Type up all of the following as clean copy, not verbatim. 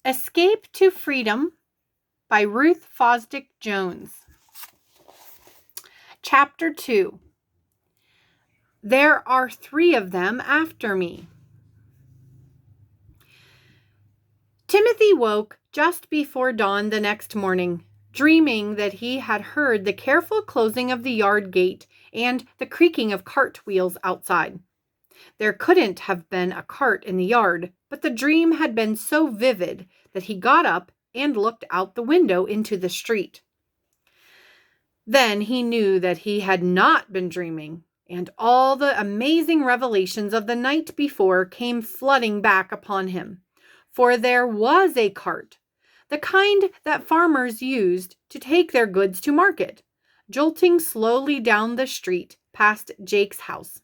Escape to Freedom by Ruth Fosdick Jones. Chapter 2. There are 3 of them after me. Timothy woke just before dawn the next morning, dreaming that he had heard the careful closing of the yard gate and the creaking of cart wheels outside. There couldn't have been a cart in the yard, but the dream had been so vivid that he got up and looked out the window into the street. Then he knew that he had not been dreaming, and all the amazing revelations of the night before came flooding back upon him. For there was a cart, the kind that farmers used to take their goods to market, jolting slowly down the street past Jake's house.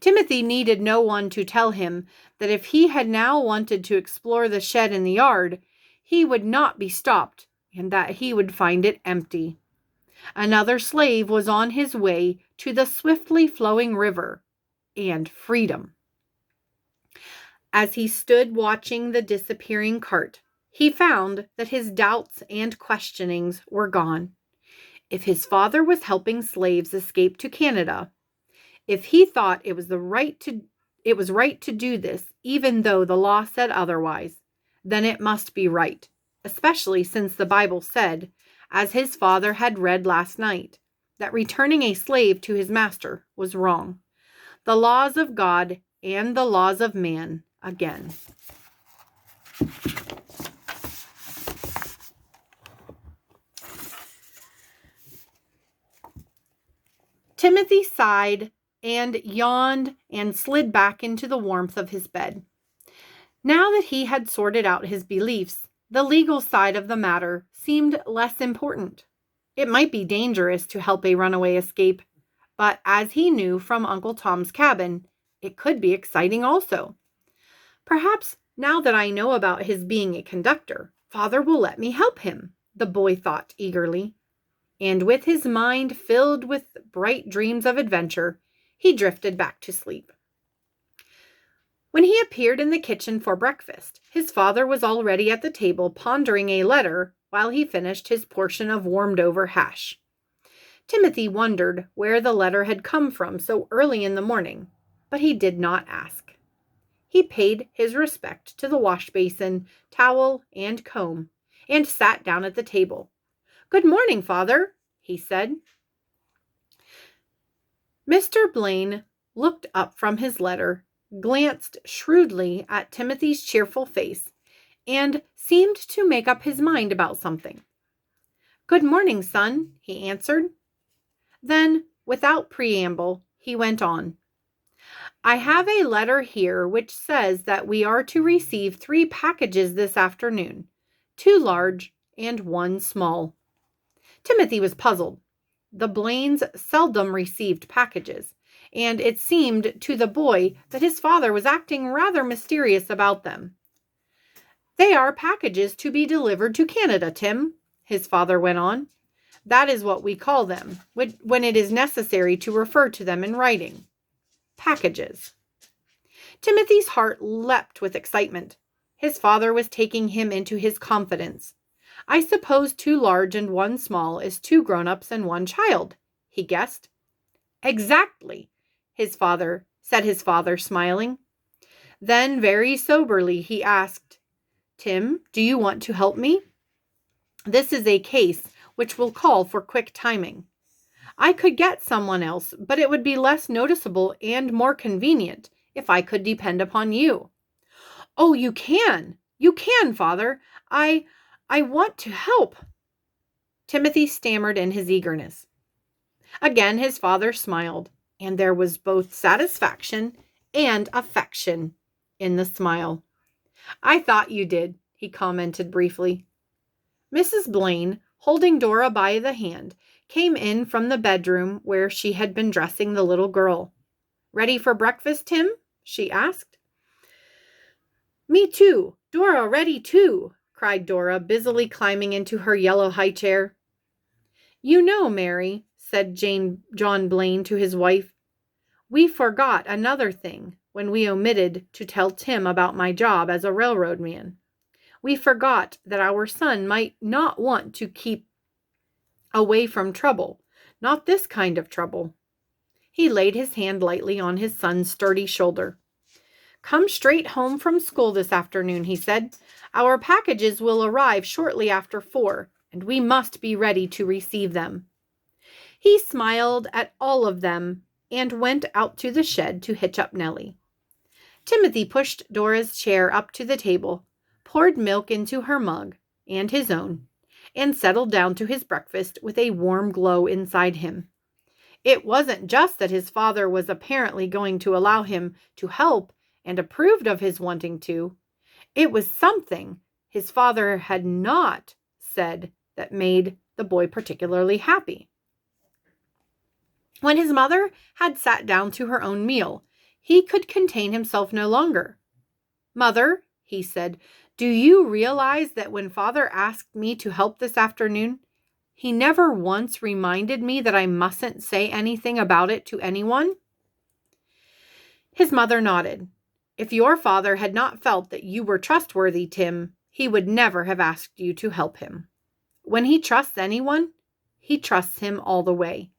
Timothy needed no one to tell him that if he had now wanted to explore the shed in the yard, he would not be stopped, and that he would find it empty. Another slave was on his way to the swiftly flowing river and freedom. As he stood watching the disappearing cart, he found that his doubts and questionings were gone. If his father was helping slaves escape to Canada, if he thought it was right to do this, even though the law said otherwise, then it must be right, especially since the Bible said, as his father had read last night, that returning a slave to his master was wrong. The laws of God and the laws of man again. Timothy sighed and yawned and slid back into the warmth of his bed. Now that he had sorted out his beliefs, the legal side of the matter seemed less important. It might be dangerous to help a runaway escape, but as he knew from Uncle Tom's cabin, it could be exciting also. Perhaps now that I know about his being a conductor, Father will let me help him, the boy thought eagerly. And with his mind filled with bright dreams of adventure, he drifted back to sleep. When he appeared in the kitchen for breakfast, his father was already at the table pondering a letter while he finished his portion of warmed-over hash. Timothy wondered where the letter had come from so early in the morning, but he did not ask. He paid his respect to the wash basin, towel, and comb, and sat down at the table. "Good morning, Father," he said. Mr. Blaine looked up from his letter, glanced shrewdly at Timothy's cheerful face, and seemed to make up his mind about something. "Good morning, son," he answered. Then, without preamble, he went on. "I have a letter here which says that we are to receive 3 packages this afternoon, 2 large and 1 small." Timothy was puzzled. The Blaines seldom received packages, and it seemed to the boy that his father was acting rather mysterious about them. "They are packages to be delivered to Canada, Tim," his father went on. "That is what we call them when it is necessary to refer to them in writing. Packages." Timothy's heart leapt with excitement. His father was taking him into his confidence. "I suppose 2 large and 1 small is 2 grown-ups and 1 child," he guessed. "Exactly," said his father, smiling. Then, very soberly, he asked, "Tim, do you want to help me? This is a case which will call for quick timing. I could get someone else, but it would be less noticeable and more convenient if I could depend upon you." "Oh, you can, Father. I want to help," Timothy stammered in his eagerness. Again his father smiled, and there was both satisfaction and affection in the smile. "I thought you did," he commented briefly. Mrs. Blaine, holding Dora by the hand, came in from the bedroom where she had been dressing the little girl. "Ready for breakfast, Tim?" she asked. "Me too. Dora ready too," cried Dora, busily climbing into her yellow high chair. "You know, Mary," said John Blaine to his wife, "we forgot another thing when we omitted to tell Tim about my job as a railroad man. We forgot that our son might not want to keep away from trouble, not this kind of trouble." He laid his hand lightly on his son's sturdy shoulder. "Come straight home from school this afternoon," he said. "Our packages will arrive shortly after 4, and we must be ready to receive them." He smiled at all of them and went out to the shed to hitch up Nellie. Timothy pushed Dora's chair up to the table, poured milk into her mug and his own, and settled down to his breakfast with a warm glow inside him. It wasn't just that his father was apparently going to allow him to help and approved of his wanting to. It was something his father had not said that made the boy particularly happy. When his mother had sat down to her own meal, he could contain himself no longer. "Mother," he said, "do you realize that when Father asked me to help this afternoon, he never once reminded me that I mustn't say anything about it to anyone?" His mother nodded. "If your father had not felt that you were trustworthy, Tim, he would never have asked you to help him. When he trusts anyone, he trusts him all the way.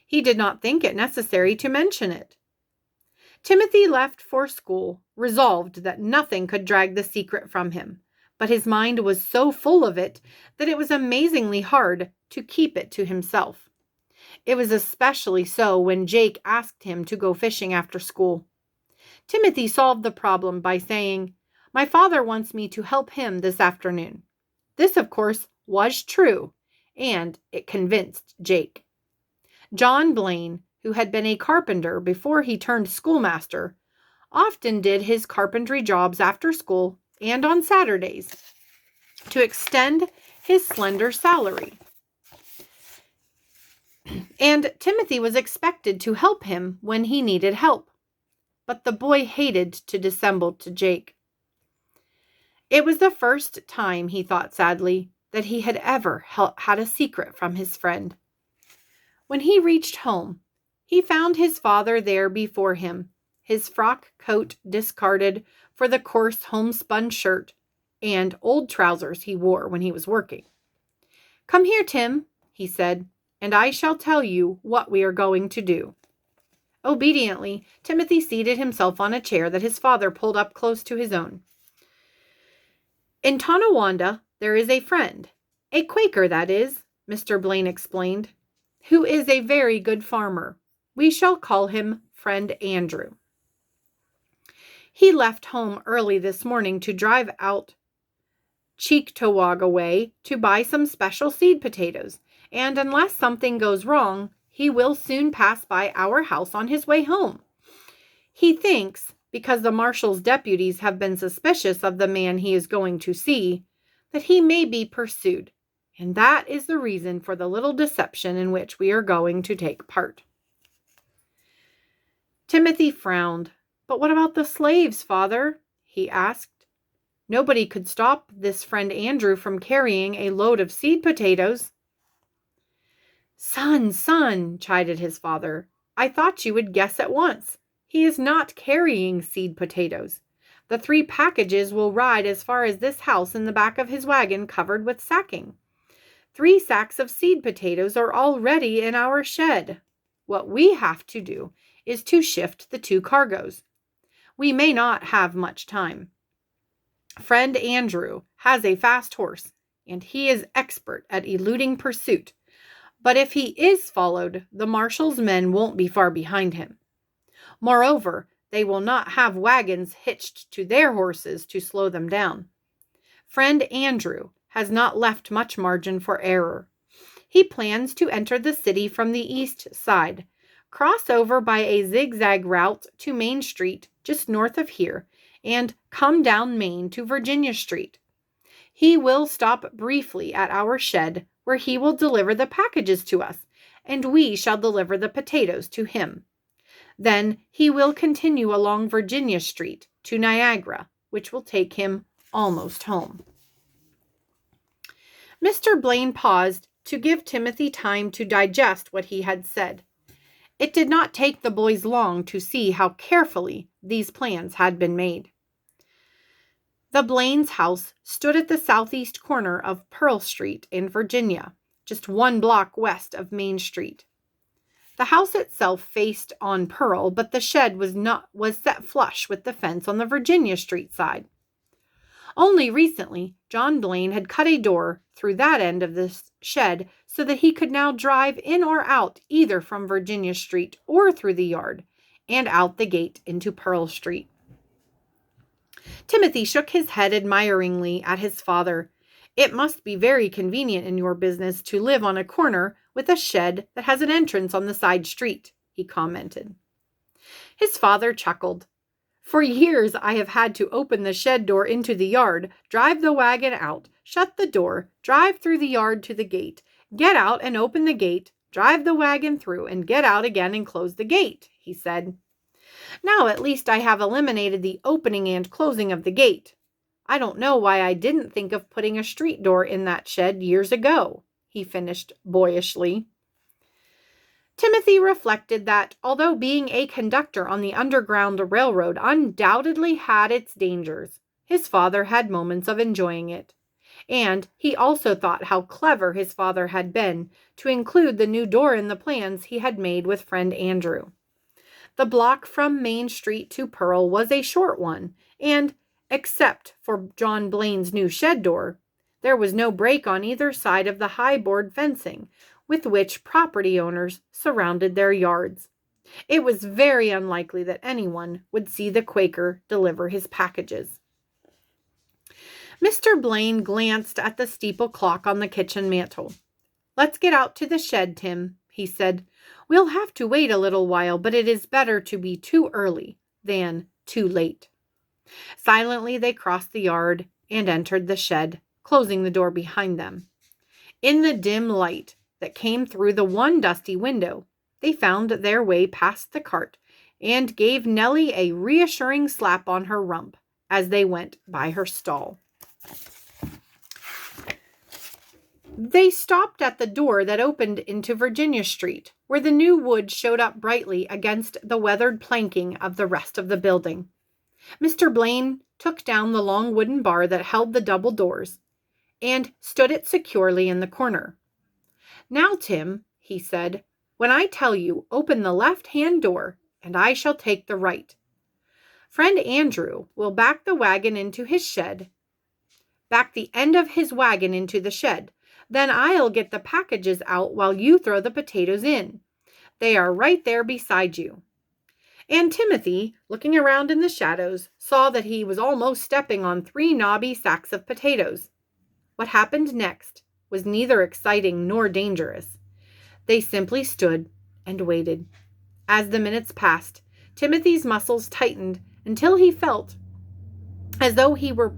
He did not think it necessary to mention it." Timothy left for school, resolved that nothing could drag the secret from him, but his mind was so full of it that it was amazingly hard to keep it to himself. It was especially so when Jake asked him to go fishing after school. Timothy solved the problem by saying, "My father wants me to help him this afternoon." This, of course, was true, and it convinced Jake. John Blaine, who had been a carpenter before he turned schoolmaster, often did his carpentry jobs after school and on Saturdays to extend his slender salary. And Timothy was expected to help him when he needed help. But the boy hated to dissemble to Jake. It was the first time, he thought sadly, that he had ever had a secret from his friend. When he reached home, he found his father there before him, his frock coat discarded for the coarse homespun shirt and old trousers he wore when he was working. "Come here, Tim," he said, "and I shall tell you what we are going to do." Obediently, Timothy seated himself on a chair that his father pulled up close to his own. "In Tonawanda, there is a friend, a Quaker, that is," Mr. Blaine explained, "who is a very good farmer. We shall call him Friend Andrew. He left home early this morning to drive out Cheektowaga way to buy some special seed potatoes, and unless something goes wrong, he will soon pass by our house on his way home. He thinks, because the marshal's deputies have been suspicious of the man he is going to see, that he may be pursued, and that is the reason for the little deception in which we are going to take part." Timothy frowned. "But what about the slaves, Father?" he asked. "Nobody could stop this friend Andrew from carrying a load of seed potatoes." Son, chided his father. "I thought you would guess at once. He is not carrying seed potatoes. The 3 packages will ride as far as this house in the back of his wagon covered with sacking. 3 sacks of seed potatoes are already in our shed. What we have to do is to shift the 2 cargoes. We may not have much time. Friend Andrew has a fast horse, and he is expert at eluding pursuit. But if he is followed, the marshal's men won't be far behind him. Moreover, they will not have wagons hitched to their horses to slow them down. Friend Andrew has not left much margin for error. He plans to enter the city from the east side, cross over by a zigzag route to Main Street just north of here, and come down Main to Virginia Street. He will stop briefly at our shed, where he will deliver the packages to us, and we shall deliver the potatoes to him. Then he will continue along Virginia Street to Niagara, which will take him almost home." Mr. Blaine paused to give Timothy time to digest what he had said. It did not take the boys long to see how carefully these plans had been made. The Blaines' house stood at the southeast corner of Pearl Street in Virginia, just 1 block west of Main Street. The house itself faced on Pearl, but the shed was set flush with the fence on the Virginia Street side. Only recently, John Blaine had cut a door through that end of the shed so that he could now drive in or out either from Virginia Street or through the yard and out the gate into Pearl Street. Timothy shook his head admiringly at his father. "It must be very convenient in your business to live on a corner with a shed that has an entrance on the side street," he commented. His father chuckled. "For years I have had to open the shed door into the yard, drive the wagon out, shut the door, drive through the yard to the gate, get out and open the gate, drive the wagon through, and get out again and close the gate," he said. "Now at least I have eliminated the opening and closing of the gate. I don't know why I didn't think of putting a street door in that shed years ago," he finished boyishly. Timothy reflected that although being a conductor on the Underground Railroad undoubtedly had its dangers, his father had moments of enjoying it. And he also thought how clever his father had been to include the new door in the plans he had made with friend Andrew. The block from Main Street to Pearl was a short one, and, except for John Blaine's new shed door, there was no break on either side of the high board fencing with which property owners surrounded their yards. It was very unlikely that anyone would see the Quaker deliver his packages. Mr. Blaine glanced at the steeple clock on the kitchen mantel. "Let's get out to the shed, Tim," he said. "We'll have to wait a little while, but it is better to be too early than too late." Silently they crossed the yard and entered the shed, closing the door behind them. In the dim light that came through the one dusty window, they found their way past the cart and gave Nellie a reassuring slap on her rump as they went by her stall. They stopped at the door that opened into Virginia Street, where the new wood showed up brightly against the weathered planking of the rest of the building. Mr. Blaine took down the long wooden bar that held the double doors and stood it securely in the corner. "Now, Tim," he said, "when I tell you, open the left-hand door, and I shall take the right. Friend Andrew will back the end of his wagon into the shed. Then I'll get the packages out while you throw the potatoes in. They are right there beside you." And Timothy, looking around in the shadows, saw that he was almost stepping on 3 knobby sacks of potatoes. What happened next was neither exciting nor dangerous. They simply stood and waited. As the minutes passed, Timothy's muscles tightened until he felt as though he were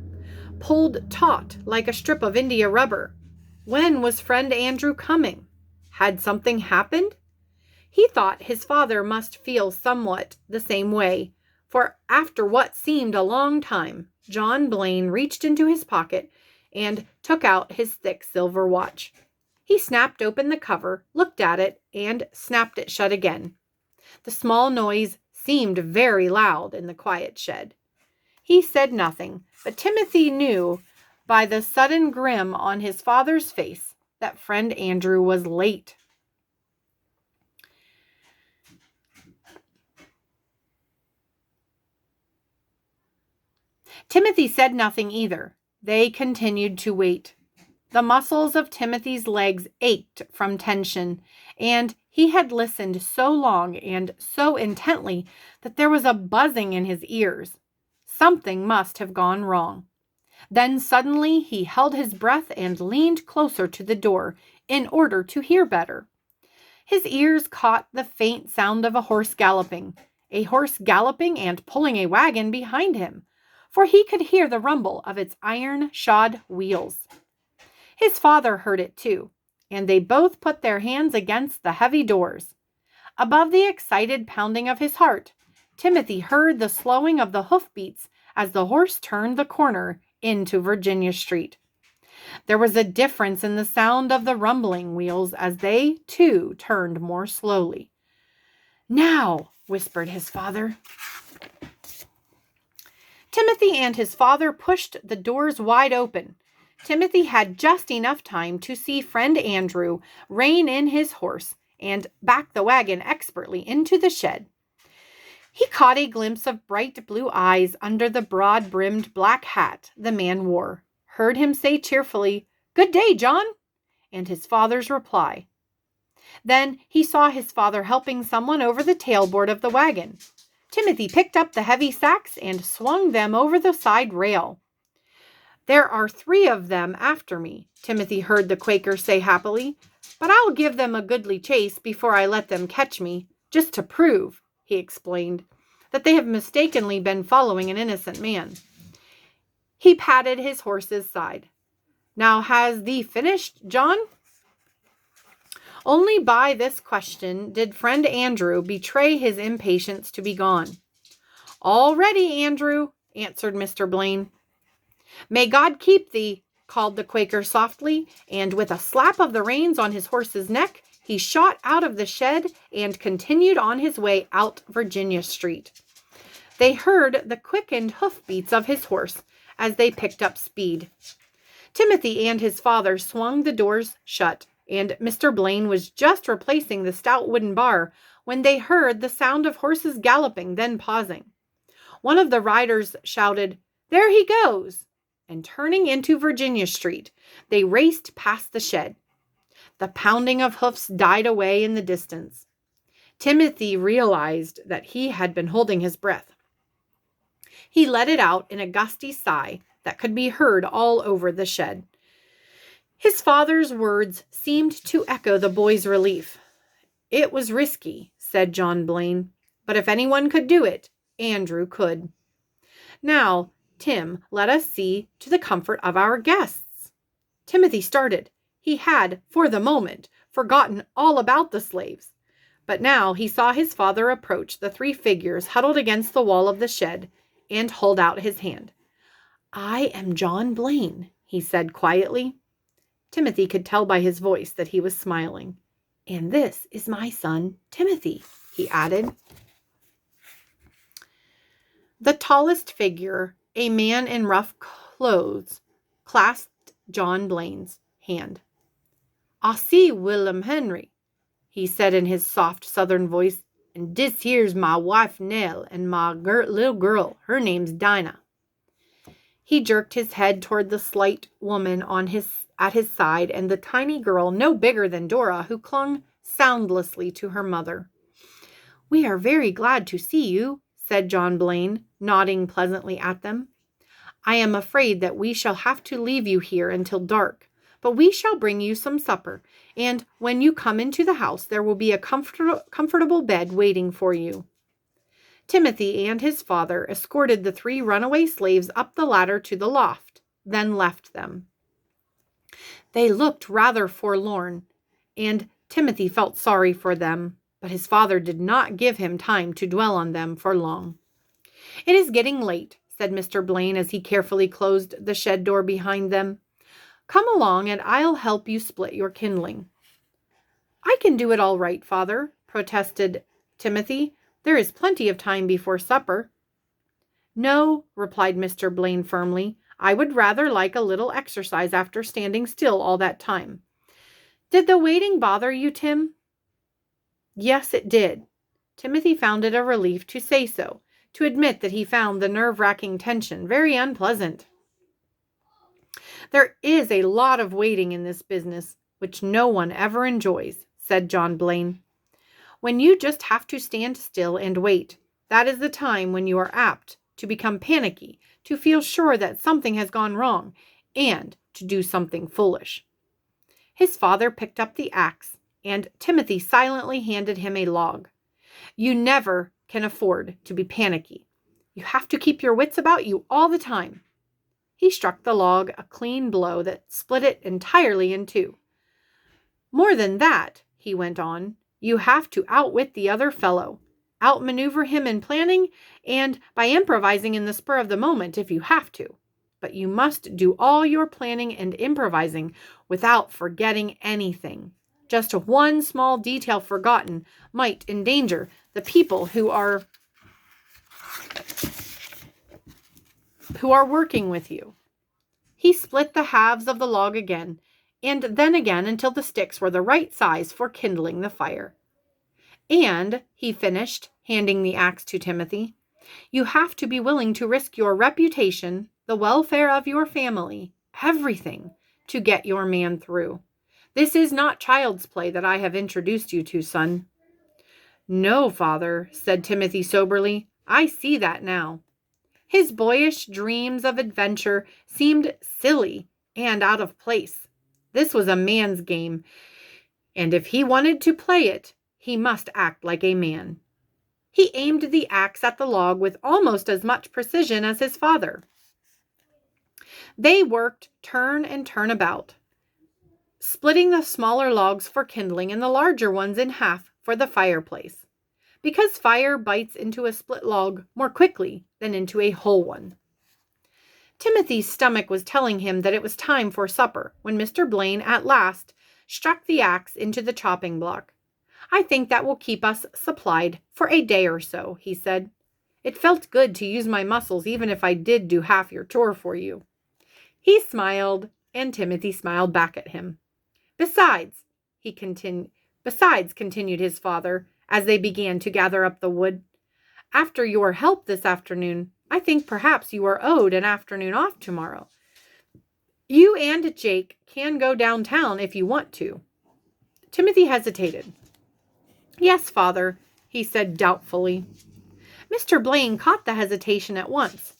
pulled taut like a strip of India rubber. When was friend Andrew coming? Had something happened? He thought his father must feel somewhat the same way, for after what seemed a long time, John Blaine reached into his pocket and took out his thick silver watch. He snapped open the cover, looked at it, and snapped it shut again. The small noise seemed very loud in the quiet shed. He said nothing, but Timothy knew by the sudden grin on his father's face that friend Andrew was late. Timothy said nothing either. They continued to wait. The muscles of Timothy's legs ached from tension, and he had listened so long and so intently that there was a buzzing in his ears. Something must have gone wrong. Then suddenly he held his breath and leaned closer to the door in order to hear better. His ears caught the faint sound of a horse galloping and pulling a wagon behind him, for he could hear the rumble of its iron-shod wheels. His father heard it too, and they both put their hands against the heavy doors. Above the excited pounding of his heart, Timothy heard the slowing of the hoofbeats as the horse turned the corner into Virginia Street. There was a difference in the sound of the rumbling wheels as they, too, turned more slowly. "Now," whispered his father. Timothy and his father pushed the doors wide open. Timothy had just enough time to see friend Andrew rein in his horse and back the wagon expertly into the shed. He caught a glimpse of bright blue eyes under the broad-brimmed black hat the man wore, heard him say cheerfully, "Good day, John," and his father's reply. Then he saw his father helping someone over the tailboard of the wagon. Timothy picked up the heavy sacks and swung them over the side rail. "There are 3 of them after me," Timothy heard the Quaker say happily, "but I'll give them a goodly chase before I let them catch me, just to prove," he explained, "that they have mistakenly been following an innocent man." He patted his horse's side. "Now has thee finished, John?" Only by this question did friend Andrew betray his impatience to be gone. "All ready, Andrew," answered Mr. Blaine. "May God keep thee," called the Quaker softly, and with a slap of the reins on his horse's neck, he shot out of the shed and continued on his way out Virginia Street. They heard the quickened hoofbeats of his horse as they picked up speed. Timothy and his father swung the doors shut, and Mr. Blaine was just replacing the stout wooden bar when they heard the sound of horses galloping, then pausing. One of the riders shouted, "There he goes!" and turning into Virginia Street, they raced past the shed. The pounding of hoofs died away in the distance. Timothy realized that he had been holding his breath. He let it out in a gusty sigh that could be heard all over the shed. His father's words seemed to echo the boy's relief. "It was risky," said John Blaine, "but if anyone could do it, Andrew could. Now, Tim, let us see to the comfort of our guests." Timothy started. He had, for the moment, forgotten all about the slaves. But now he saw his father approach the 3 figures huddled against the wall of the shed and hold out his hand. "I am John Blaine," he said quietly. Timothy could tell by his voice that he was smiling. "And this is my son, Timothy," he added. The tallest figure, a man in rough clothes, clasped John Blaine's hand. "I see Willum Henry," he said in his soft southern voice, "and dis here's my wife Nell and my little girl. Her name's Dinah." He jerked his head toward the slight woman at his side and the tiny girl, no bigger than Dora, who clung soundlessly to her mother. "We are very glad to see you," said John Blaine, nodding pleasantly at them. "I am afraid that we shall have to leave you here until dark, but we shall bring you some supper, and when you come into the house there will be a comfortable bed waiting for you." Timothy and his father escorted the 3 runaway slaves up the ladder to the loft, then left them. They looked rather forlorn, and Timothy felt sorry for them, but his father did not give him time to dwell on them for long. "It is getting late," said Mr. Blaine as he carefully closed the shed door behind them. "Come along and I'll help you split your kindling." "I can do it all right, father," protested Timothy. "There is plenty of time before supper." "No," replied Mr. Blaine firmly. "I would rather like a little exercise after standing still all that time. Did the waiting bother you, Tim?" Yes, it did. Timothy found it a relief to say so, to admit that he found the nerve-wracking tension very unpleasant. "There is a lot of waiting in this business, which no one ever enjoys," said John Blaine. "When you just have to stand still and wait, that is the time when you are apt to become panicky, to feel sure that something has gone wrong, and to do something foolish." His father picked up the axe, and Timothy silently handed him a log. "You never can afford to be panicky. You have to keep your wits about you all the time." He struck the log a clean blow that split it entirely in 2. "More than that," he went on, "you have to outwit the other fellow, outmaneuver him in planning, and by improvising in the spur of the moment if you have to. But you must do all your planning and improvising without forgetting anything. Just one small detail forgotten might endanger the people who are who are working with you." He split the halves of the log again, and then again until the sticks were the right size for kindling the fire. "And," he finished, handing the axe to Timothy, "you have to be willing to risk your reputation, the welfare of your family, everything, to get your man through. This is not child's play that I have introduced you to, son." "No, father," said Timothy soberly. "I see that now." His boyish dreams of adventure seemed silly and out of place. This was a man's game, and if he wanted to play it, he must act like a man. He aimed the axe at the log with almost as much precision as his father. They worked turn and turn about, splitting the smaller logs for kindling and the larger ones in half for the fireplace, because fire bites into a split log more quickly than into a whole one. Timothy's stomach was telling him that it was time for supper when Mr. Blaine at last struck the axe into the chopping block. "I think that will keep us supplied for a day or so," he said. "It felt good to use my muscles even if I did do half your chore for you." He smiled, and Timothy smiled back at him. Besides, continued his father, as they began to gather up the wood, "after your help this afternoon, I think perhaps you are owed an afternoon off tomorrow. You and Jake can go downtown if you want to." Timothy hesitated. "Yes, father," he said doubtfully. Mr. Blaine caught the hesitation at once.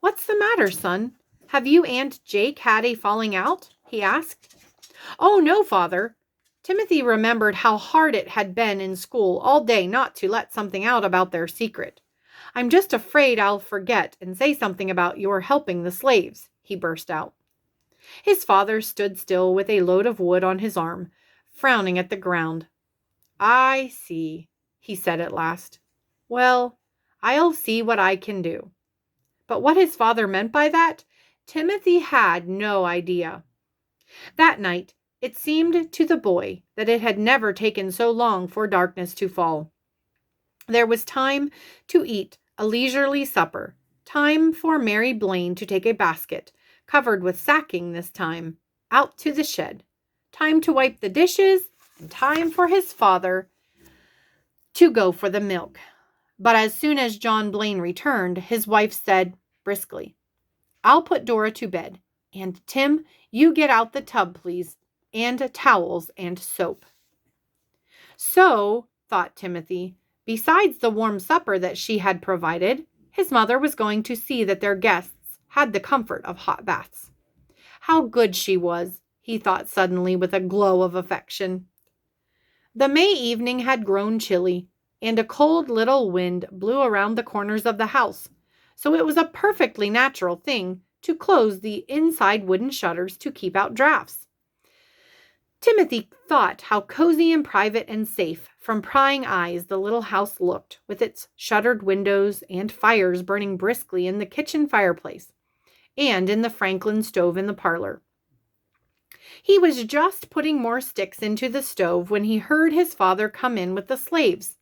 "What's the matter, son? Have you and Jake had a falling out?" he asked. "Oh, no, father." Timothy remembered how hard it had been in school all day not to let something out about their secret. "I'm just afraid I'll forget and say something about your helping the slaves," he burst out. His father stood still with a load of wood on his arm, frowning at the ground. "I see," he said at last. "Well, I'll see what I can do." But what his father meant by that, Timothy had no idea. That night, it seemed to the boy that it had never taken so long for darkness to fall. There was time to eat a leisurely supper, time for Mary Blaine to take a basket, covered with sacking this time, out to the shed, time to wipe the dishes, and time for his father to go for the milk. But as soon as John Blaine returned, his wife said briskly, "I'll put Dora to bed. And Tim, you get out the tub, please, and towels and soap." So, thought Timothy, besides the warm supper that she had provided, his mother was going to see that their guests had the comfort of hot baths. How good she was, he thought suddenly with a glow of affection. The May evening had grown chilly, and a cold little wind blew around the corners of the house, so it was a perfectly natural thing to close the inside wooden shutters to keep out drafts. Timothy thought how cozy and private and safe from prying eyes the little house looked, with its shuttered windows and fires burning briskly in the kitchen fireplace and in the Franklin stove in the parlor. He was just putting more sticks into the stove when he heard his father come in with the slaves.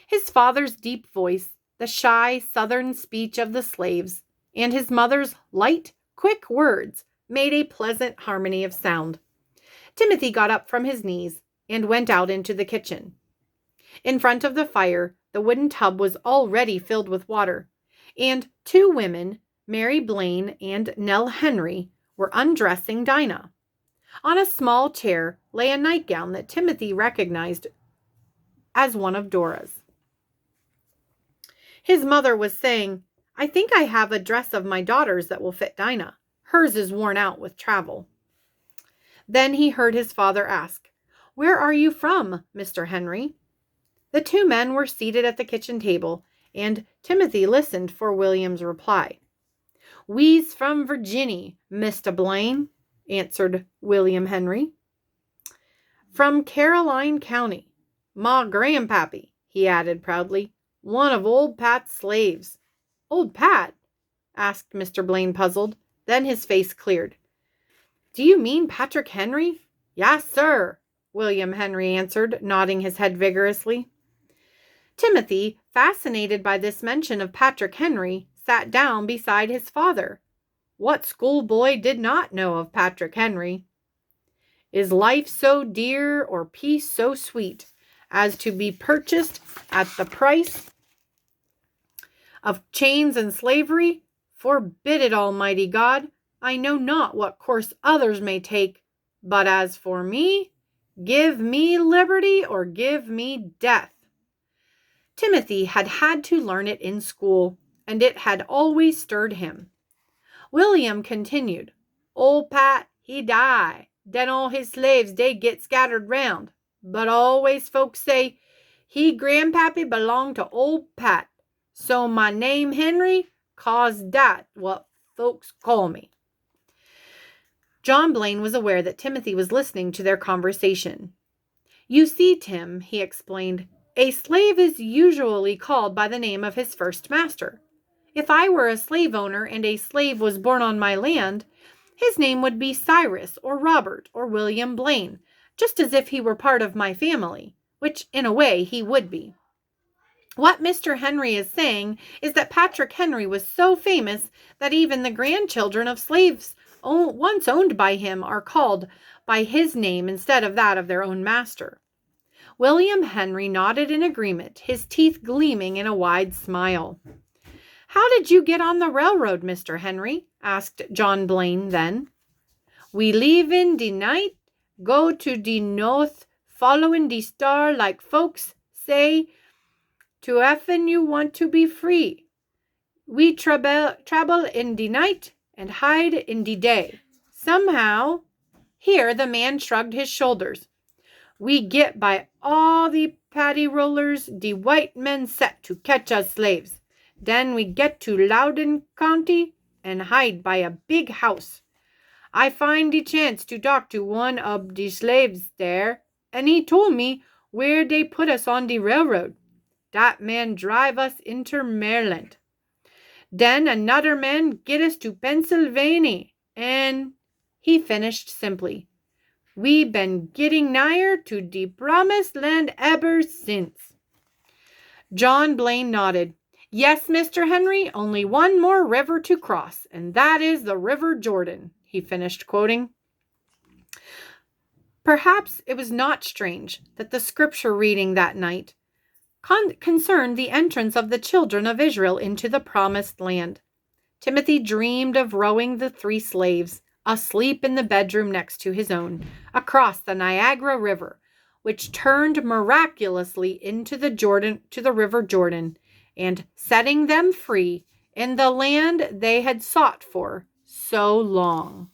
His father's deep voice, the shy southern speech of the slaves, and his mother's light, quick words made a pleasant harmony of sound. Timothy got up from his knees and went out into the kitchen. In front of the fire, the wooden tub was already filled with water, and two women, Mary Blaine and Nell Henry, were undressing Dinah. On a small chair lay a nightgown that Timothy recognized as one of Dora's. His mother was saying, "I think I have a dress of my daughter's that will fit Dinah. Hers is worn out with travel." Then he heard his father ask, "Where are you from, Mr. Henry?" The two men were seated at the kitchen table, and Timothy listened for William's reply. "We's from Virginny, Mr. Blaine," answered William Henry. "From Caroline County. Ma grandpappy," he added proudly, "one of old Pat's slaves." "Old Pat?" asked Mr. Blaine, puzzled. Then his face cleared. "Do you mean Patrick Henry?" "Yes, sir," William Henry answered, nodding his head vigorously. Timothy, fascinated by this mention of Patrick Henry, sat down beside his father. What schoolboy did not know of Patrick Henry? Is life so dear or peace so sweet as to be purchased at the price of chains and slavery? Forbid it, Almighty God. I know not what course others may take, but as for me, give me liberty or give me death. Timothy had had to learn it in school, and it had always stirred him. William continued, Old Pat, he die. Den all his slaves, they get scattered round. But always folks say, he grandpappy belong to old Pat. So my name Henry, cause dat what folks call me. John Blaine was aware that Timothy was listening to their conversation. You see, Tim, he explained, a slave is usually called by the name of his first master. If I were a slave owner and a slave was born on my land, his name would be Cyrus or Robert or William Blaine, just as if he were part of my family, which in a way he would be. What Mr. Henry is saying is that Patrick Henry was so famous that even the grandchildren of slaves once owned by him are called by his name instead of that of their own master. William Henry nodded in agreement, his teeth gleaming in a wide smile. How did you get on the railroad, Mr. Henry? Asked John Blaine then. We leave in de night, go to de north, following de star like folks say, to effen you want to be free. We travel in de night and hide in de day. Somehow, here the man shrugged his shoulders. We get by all the paddy rollers de white men set to catch us slaves. Then we get to Loudoun County and hide by a big house. I find the chance to talk to one of the slaves there, and he told me where they put us on the railroad. That man drive us into Maryland. Then another man get us to Pennsylvania, and he finished simply. We been getting nigher to the promised land ever since. John Blaine nodded. Yes, Mr. Henry, only one more river to cross, and that is the River Jordan, he finished quoting. Perhaps it was not strange that the scripture reading that night concerned the entrance of the children of Israel into the promised land. Timothy dreamed of rowing the 3 slaves, asleep in the bedroom next to his own, across the Niagara River, which turned miraculously into the River Jordan, and setting them free in the land they had sought for so long.